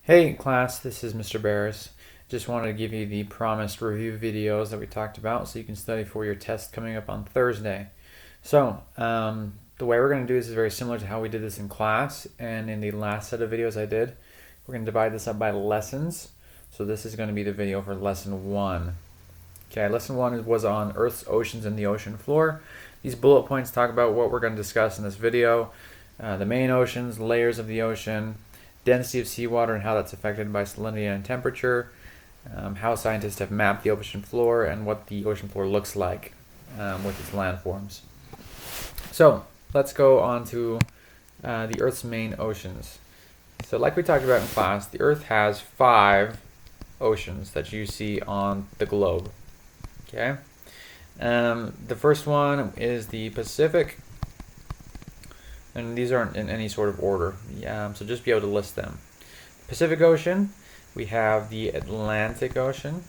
Hey class, this is Mr. Barris. Just wanted to give you the promised review videos that we talked about so you can study for your test coming up on Thursday. The way we're going to do this is very similar to how we did this in class and in the last set of videos I did. We're going to divide this up by lessons. So this is going to be the video for lesson 1. Okay, lesson 1 was on Earth's oceans and the ocean floor. These bullet points talk about what we're going to discuss in this video. The main oceans, layers of the ocean, density of seawater and how that's affected by salinity and temperature, how scientists have mapped the ocean floor, and what the ocean floor looks like with its landforms. So let's go on to the Earth's main oceans. So like we talked about in class, the Earth has 5 oceans that you see on the globe. Okay, the first one is the Pacific, and these aren't in any sort of order, so just be able to list them. Pacific Ocean, we have the Atlantic Ocean,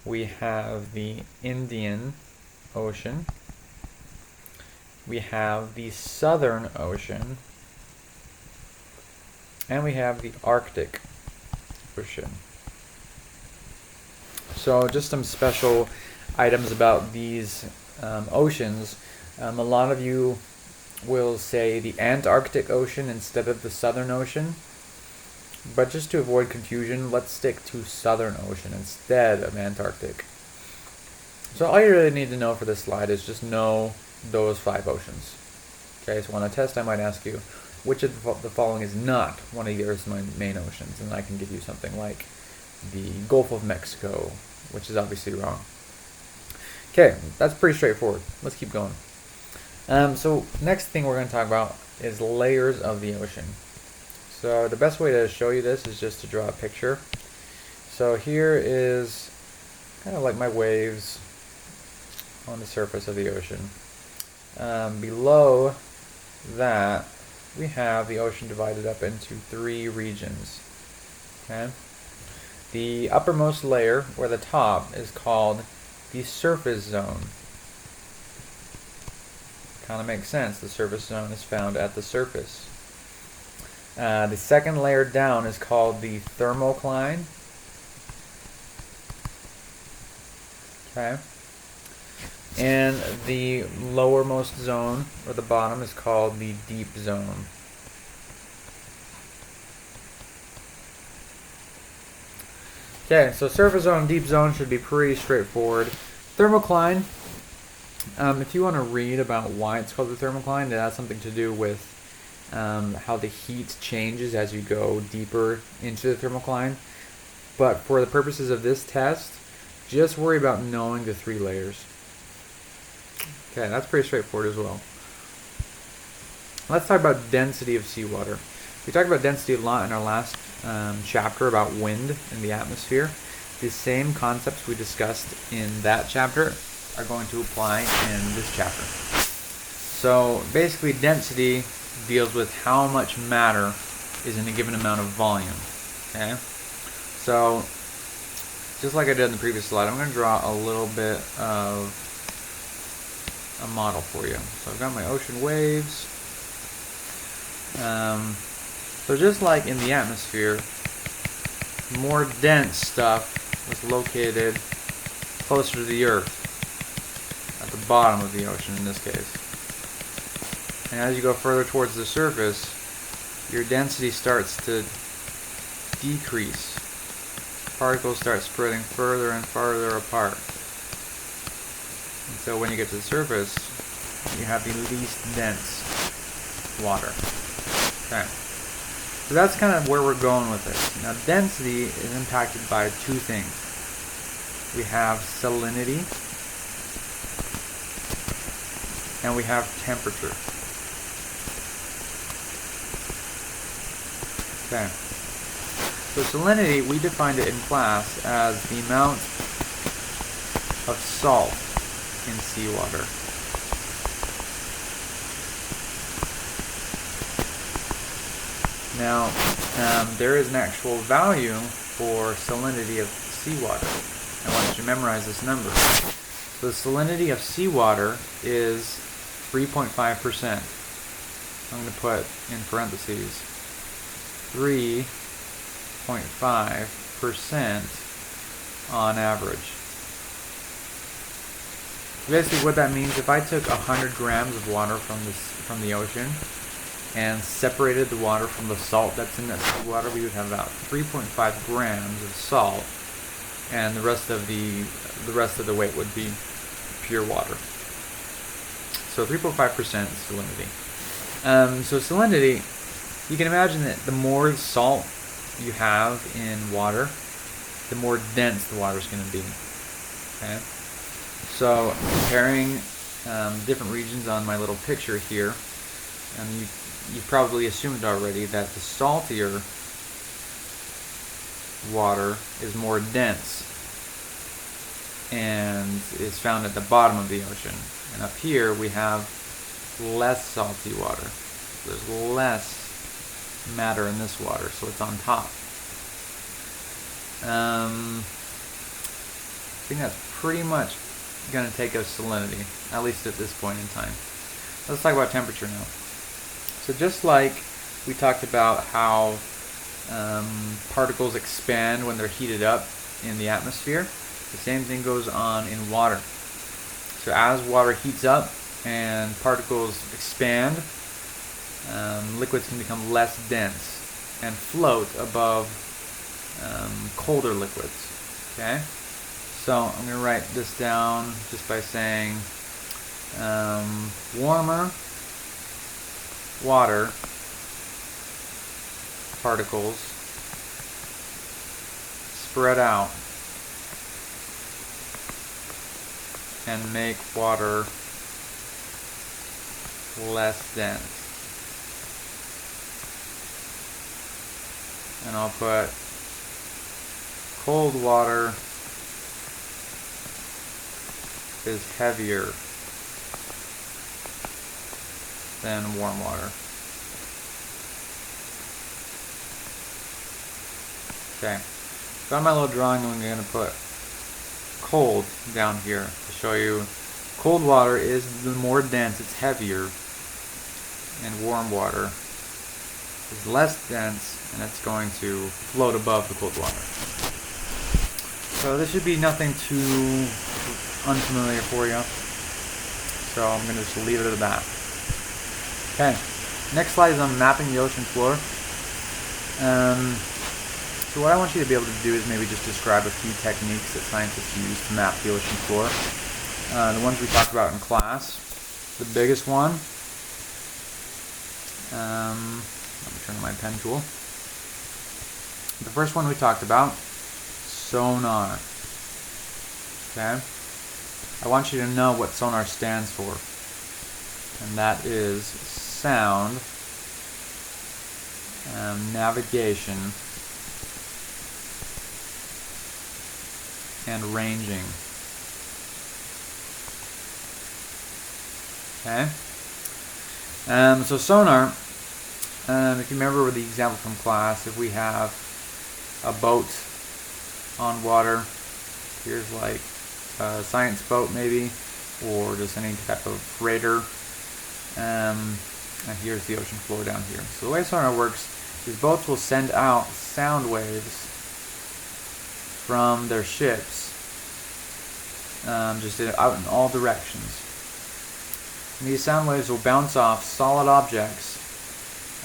we have the Indian Ocean, we have the Southern Ocean, and we have the Arctic Ocean. So just some special items about these oceans. A lot of you will say the Antarctic Ocean instead of the Southern Ocean, but just to avoid confusion, let's stick to Southern Ocean instead of Antarctic. So all you really need to know for this slide is just know those 5 oceans. Okay, so on a test I might ask you, which of the following is not one of the Earth's main oceans? And I can give you something like the Gulf of Mexico, which is obviously wrong. Okay, that's pretty straightforward. Let's keep going. So next thing we're going to talk about is layers of the ocean. So the best way to show you this is just to draw a picture. So here is kind of like my waves on the surface of the ocean. Below that, we have the ocean divided up into 3 regions. Okay? The uppermost layer, or the top, is called the surface zone. Kind of makes sense. The surface zone is found at the surface. The second layer down is called the thermocline. Okay. And the lowermost zone, or the bottom, is called the deep zone. Okay, so surface zone and deep zone should be pretty straightforward. Thermocline, if you want to read about why it's called the thermocline, it has something to do with how the heat changes as you go deeper into the thermocline. But for the purposes of this test, just worry about knowing the 3 layers. Okay, that's pretty straightforward as well. Let's talk about density of seawater. We talked about density a lot in our last chapter about wind in the atmosphere. The same concepts we discussed in that chapter are going to apply in this chapter. So basically density deals with how much matter is in a given amount of volume. Okay? So just like I did in the previous slide, I'm going to draw a little bit of a model for you. So I've got my ocean waves. So just like in the atmosphere, more dense stuff was located closer to the Earth, at the bottom of the ocean in this case. And as you go further towards the surface, your density starts to decrease. Particles start spreading further and farther apart. And so when you get to the surface, you have the least dense water. Okay. So that's kind of where we're going with this. Now density is impacted by 2 things. We have salinity and we have temperature. Okay. So salinity, we defined it in class as the amount of salt in seawater. Now, there is an actual value for salinity of seawater. I want you to memorize this number. So the salinity of seawater is 3.5%. I'm going to put in parentheses 3.5% on average. Basically what that means, if I took 100 grams of water from the ocean and separated the water from the salt that's in that water, we would have about 3.5 grams of salt, and the rest of the weight would be pure water. So 3.5% salinity. So salinity, you can imagine that the more salt you have in water, the more dense the water is going to be. Okay. So comparing different regions on my little picture here, you probably assumed already that the saltier water is more dense and is found at the bottom of the ocean. And up here we have less salty water. There's less matter in this water, so it's on top. I think that's pretty much going to take us salinity, at least at this point in time. Let's talk about temperature now. So just like we talked about how particles expand when they're heated up in the atmosphere, the same thing goes on in water. So as water heats up and particles expand, liquids can become less dense and float above colder liquids. Okay? So I'm going to write this down just by saying warmer water particles spread out and make water less dense. And I'll put cold water is heavier than warm water. Okay, so on my little drawing I'm going to put cold down here to show you cold water is the more dense, it's heavier, and warm water is less dense and it's going to float above the cold water. So this should be nothing too unfamiliar for you, so I'm going to just leave it at that. Okay, next slide is on mapping the ocean floor. So what I want you to be able to do is maybe just describe a few techniques that scientists use to map the ocean floor. The ones we talked about in class. The biggest one, let me turn to my pen tool. The first one we talked about, sonar. Okay? I want you to know what sonar stands for. And that is sound, navigation, and ranging. Okay? So sonar, if you remember with the example from class, if we have a boat on water, here's like a science boat maybe, or just any type of freighter, and here's the ocean floor down here. So the way sonar works is boats will send out sound waves from their ships, just out in all directions. And these sound waves will bounce off solid objects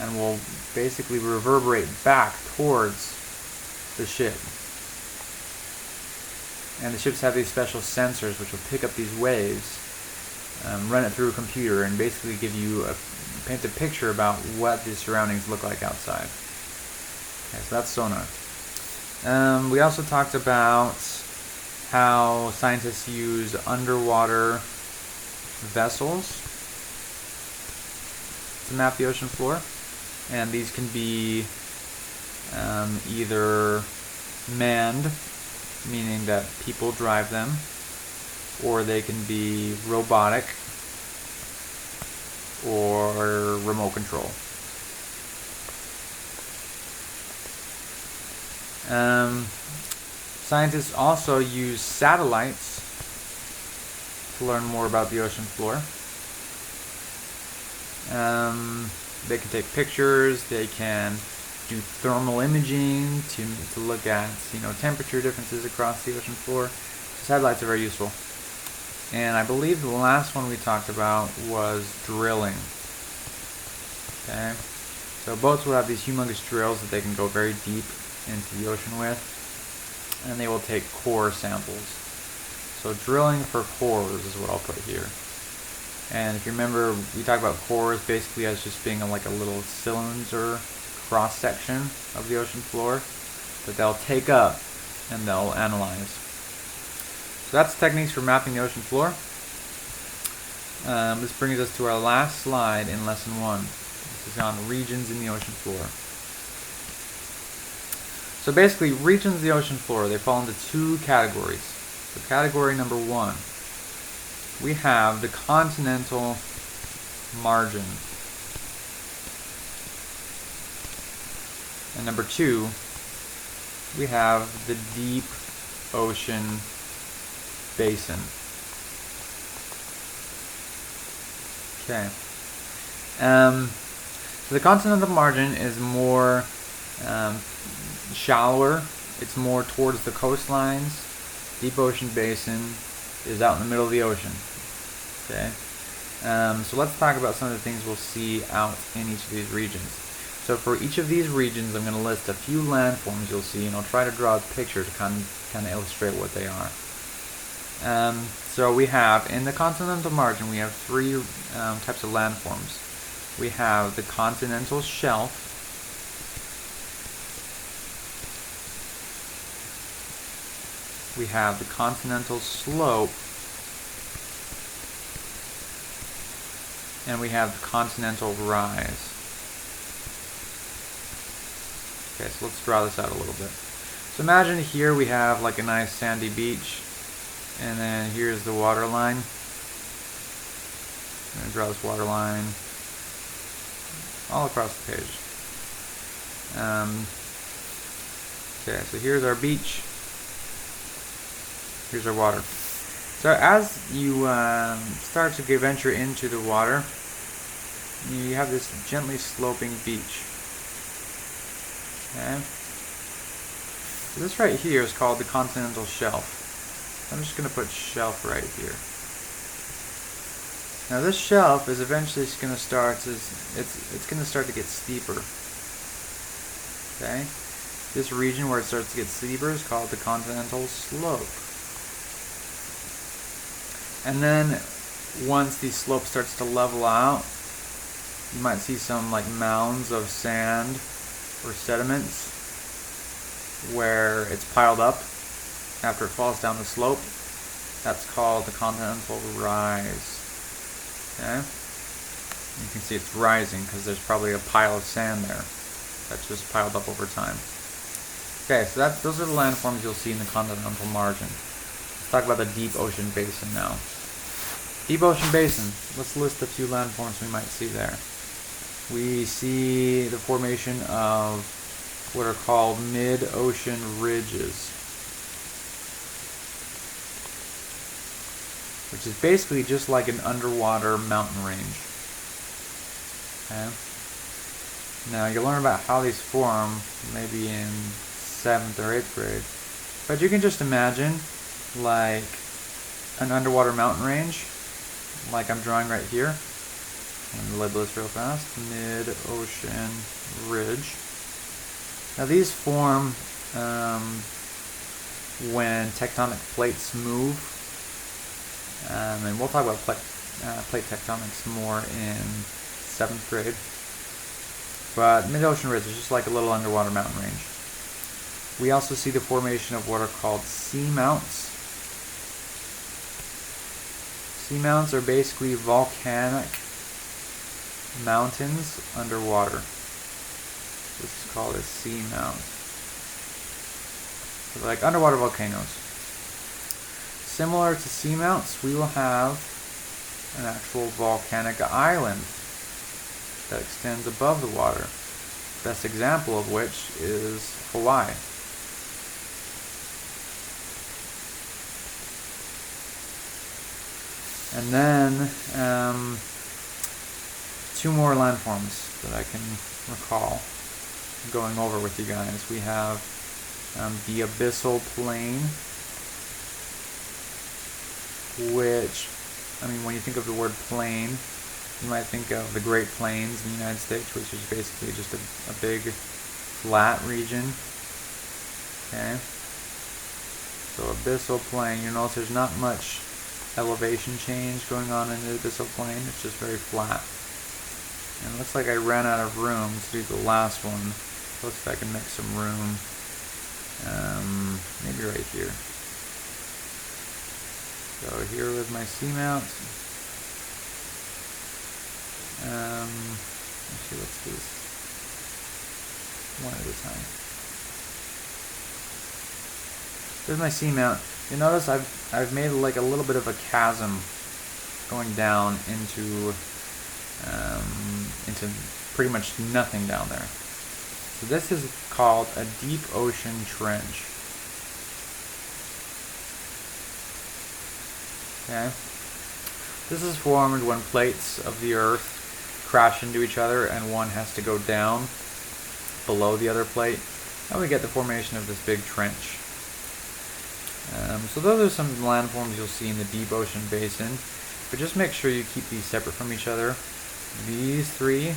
and will basically reverberate back towards the ship. And the ships have these special sensors which will pick up these waves, run it through a computer, and basically paint a picture about what the surroundings look like outside. Okay, so that's sonar. We also talked about how scientists use underwater vessels to map the ocean floor, and these can be either manned, meaning that people drive them, or they can be robotic or remote control. Scientists also use satellites to learn more about the ocean floor. They can take pictures, they can do thermal imaging, to look at temperature differences across the ocean floor. So satellites are very useful. And I believe the last one we talked about was drilling. Okay, so boats will have these humongous drills that they can go very deep into the ocean with, and they will take core samples. So drilling for cores is what I'll put here. And if you remember, we talked about cores basically as just being like a little cylinder cross section of the ocean floor that they'll take up and they'll analyze. So that's techniques for mapping the ocean floor. This brings us to our last slide in lesson 1. This is on regions in the ocean floor. So basically, regions of the ocean floor, they fall into 2 categories. So category number 1, we have the continental margin. And number 2, we have the deep ocean basin. Okay. So the continental margin is more shallower. It's more towards the coastlines. Deep ocean basin is out in the middle of the ocean. Okay. So let's talk about some of the things we'll see out in each of these regions. So for each of these regions, I'm going to list a few landforms you'll see, and I'll try to draw a picture to kind of illustrate what they are. So we have, in the continental margin, we have 3 types of landforms. We have the continental shelf, we have the continental slope, and we have the continental rise. Okay, so let's draw this out a little bit. So imagine here we have like a nice sandy beach, and then here's the water line. I'm going to draw this water line all across the page. Okay, so here's our beach. Here's our water. So as you start to venture into the water, you have this gently sloping beach. Okay. So this right here is called the continental shelf. I'm just going to put shelf right here. Now this shelf is eventually going to start it's going to start to get steeper. Okay. This region where it starts to get steeper is called the continental slope. And then once the slope starts to level out, you might see some like mounds of sand or sediments where it's piled up after it falls down the slope. That's called the continental rise. Okay? You can see it's rising because there's probably a pile of sand there that's just piled up over time. Okay, so those are the landforms you'll see in the continental margin. Let's talk about the deep ocean basin now. Deep ocean basin. Let's list a few landforms we might see there. We see the formation of what are called mid-ocean ridges, which is basically just like an underwater mountain range. Okay. Now you'll learn about how these form maybe in 7th or 8th grade, but you can just imagine like an underwater mountain range, like I'm drawing right here. I'm going to label this real fast. Mid-ocean ridge. Now these form when tectonic plates move, and we'll talk about plate tectonics more in 7th grade. But mid-ocean ridge is just like a little underwater mountain range. We also see the formation of what are called seamounts. Seamounts are basically volcanic mountains underwater. This is called a seamount. So like underwater volcanoes. Similar to seamounts, we will have an actual volcanic island that extends above the water. Best example of which is Hawaii. And then 2 more landforms that I can recall. going over with you guys. We have the abyssal plain, which, I mean, when you think of the word plain, you might think of the Great Plains in the United States, which is basically just a big flat region. Okay, so abyssal plain, you notice there's not much elevation change going on in the abyssal plain. It's just very flat. And it looks like I ran out of room to do the last one. Let's see if I can make some room. Maybe right here. So here with my C-mount. Actually, let's do this one at a time. There's my C-mount. You notice I've made like a little bit of a chasm going down into pretty much nothing down there. So this is called a deep ocean trench. Okay. This is formed when plates of the Earth crash into each other and one has to go down below the other plate, and we get the formation of this big trench. So those are some landforms you'll see in the deep ocean basin, but just make sure you keep these separate from each other. These three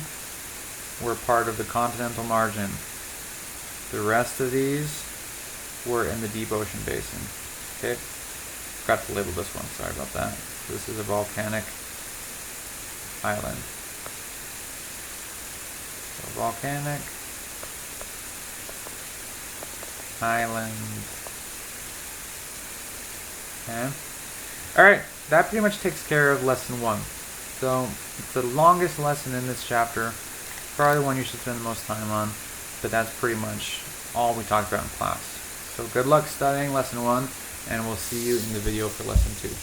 were part of the continental margin. The rest of these were in the deep ocean basin. Okay, forgot to label this one, sorry about that. This is a volcanic island. So volcanic island. Okay. Alright, that pretty much takes care of lesson 1. So it's the longest lesson in this chapter, probably the one you should spend the most time on, but that's pretty much all we talked about in class. So good luck studying lesson 1, and we'll see you in the video for lesson 2.